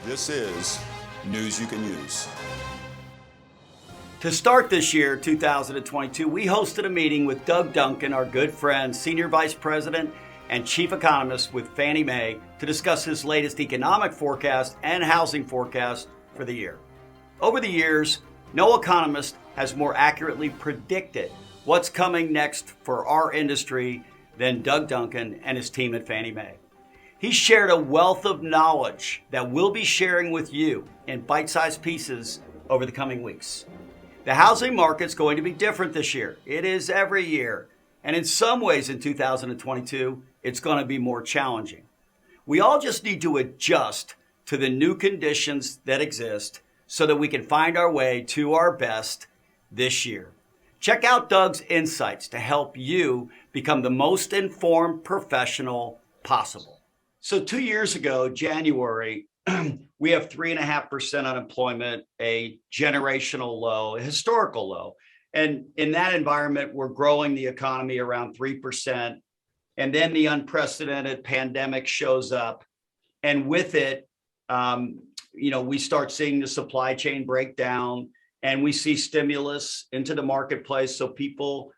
This is News You Can Use. To start this year, 2022, we hosted a meeting with Doug Duncan, our good friend, Senior Vice President and Chief Economist with Fannie Mae, to discuss his latest economic forecast and housing forecast for the year. Over the years, no economist has more accurately predicted what's coming next for our industry than Doug Duncan and his team at Fannie Mae. He shared a wealth of knowledge that we'll be sharing with you in bite-sized pieces over the coming weeks. The housing market's going to be different this year. It is every year. And in some ways in 2022, it's going to be more challenging. We all just need to adjust to the new conditions that exist so that we can find our way to our best this year. Check out Doug's insights to help you become the most informed professional possible. So 2 years ago, January, we have 3.5% unemployment, a generational low, a historical low. And in that environment, we're growing the economy around 3%. And then the unprecedented pandemic shows up. And with it, we start seeing the supply chain break down, and we see stimulus into the marketplace. So people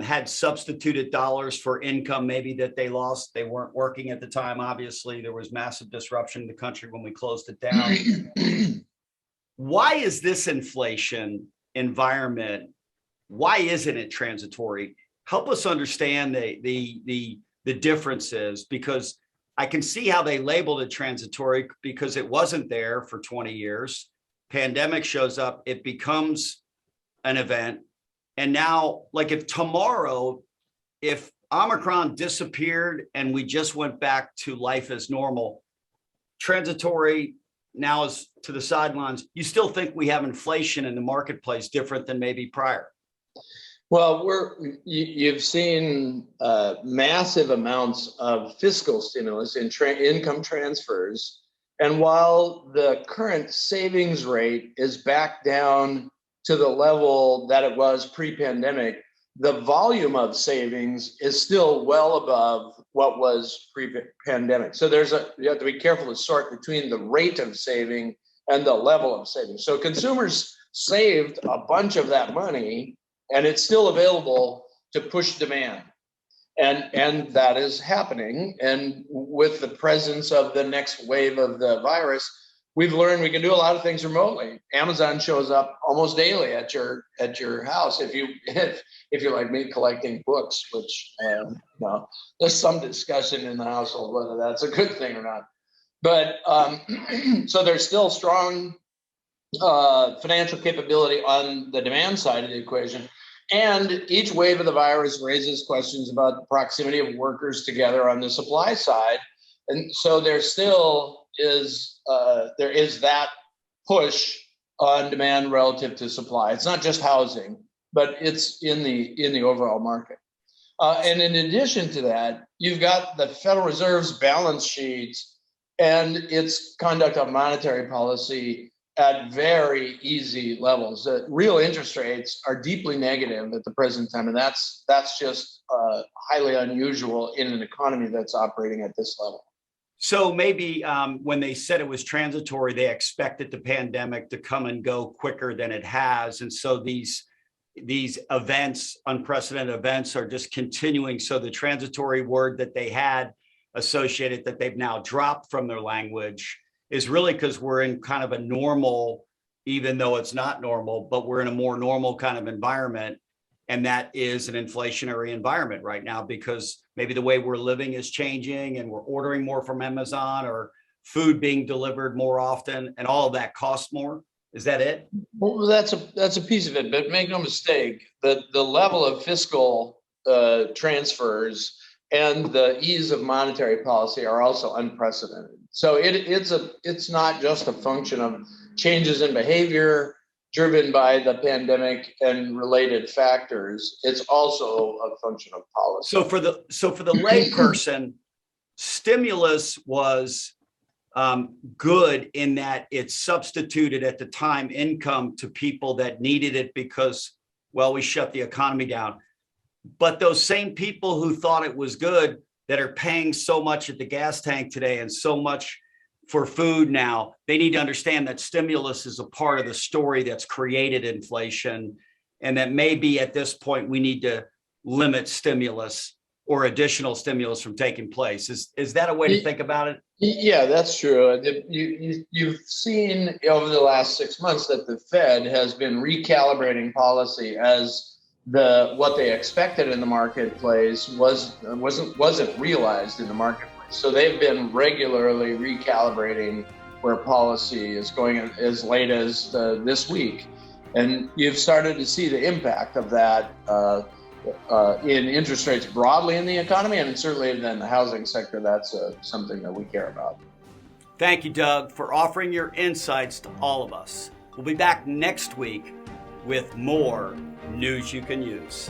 had substituted dollars for income maybe that they lost. They weren't working at the time. Obviously, there was massive disruption in the country when we closed it down. Why is this inflation environment, why isn't it transitory? Help us understand the differences, because I can see how they labeled it transitory because it wasn't there for 20 years. Pandemic shows up, it becomes an event. And now, like if Omicron disappeared and we just went back to life as normal, transitory now is to the sidelines. You still think we have inflation in the marketplace different than maybe prior? Well, you've seen massive amounts of fiscal stimulus in income transfers. And while the current savings rate is back down to the level that it was pre-pandemic, the volume of savings is still well above what was pre-pandemic. So you have to be careful to sort between the rate of saving and the level of saving. So consumers saved a bunch of that money, and it's still available to push demand. And that is happening. And with the presence of the next wave of the virus, we've learned we can do a lot of things remotely. Amazon shows up almost daily at your house if you're like me collecting books, which there's some discussion in the household whether that's a good thing or not. But so there's still strong financial capability on the demand side of the equation. And each wave of the virus raises questions about the proximity of workers together on the supply side. And so there still is that push on demand relative to supply. It's not just housing, but it's in the overall market. And in addition to that, you've got the Federal Reserve's balance sheet and its conduct of monetary policy at very easy levels. Real interest rates are deeply negative at the present time, and that's just highly unusual in an economy that's operating at this level. So maybe when they said it was transitory, they expected the pandemic to come and go quicker than it has. And so these events, unprecedented events, are just continuing. So the transitory word that they had associated that they've now dropped from their language is really because we're in kind of a normal, even though it's not normal, but we're in a more normal kind of environment. And that is an inflationary environment right now because maybe the way we're living is changing and we're ordering more from Amazon or food being delivered more often, and all of that costs more. Is that it? Well, that's a piece of it, but make no mistake that the level of fiscal transfers and the ease of monetary policy are also unprecedented. So it's not just a function of changes in behavior driven by the pandemic and related factors. It's also a function of policy. So for the layperson, stimulus was good in that it substituted at the time income to people that needed it because, well, we shut the economy down. But those same people who thought it was good that are paying so much at the gas tank today and so much for food now, they need to understand that stimulus is a part of the story that's created inflation, and that maybe at this point we need to limit stimulus or additional stimulus from taking place. Is that a way to think about it? Yeah, that's true. You've seen over the last 6 months that the Fed has been recalibrating policy as what they expected in the marketplace wasn't realized in the marketplace. So they've been regularly recalibrating where policy is going as late as this week. And you've started to see the impact of that in interest rates broadly in the economy, and certainly in the housing sector. That's something that we care about. Thank you, Doug, for offering your insights to all of us. We'll be back next week with more news you can use.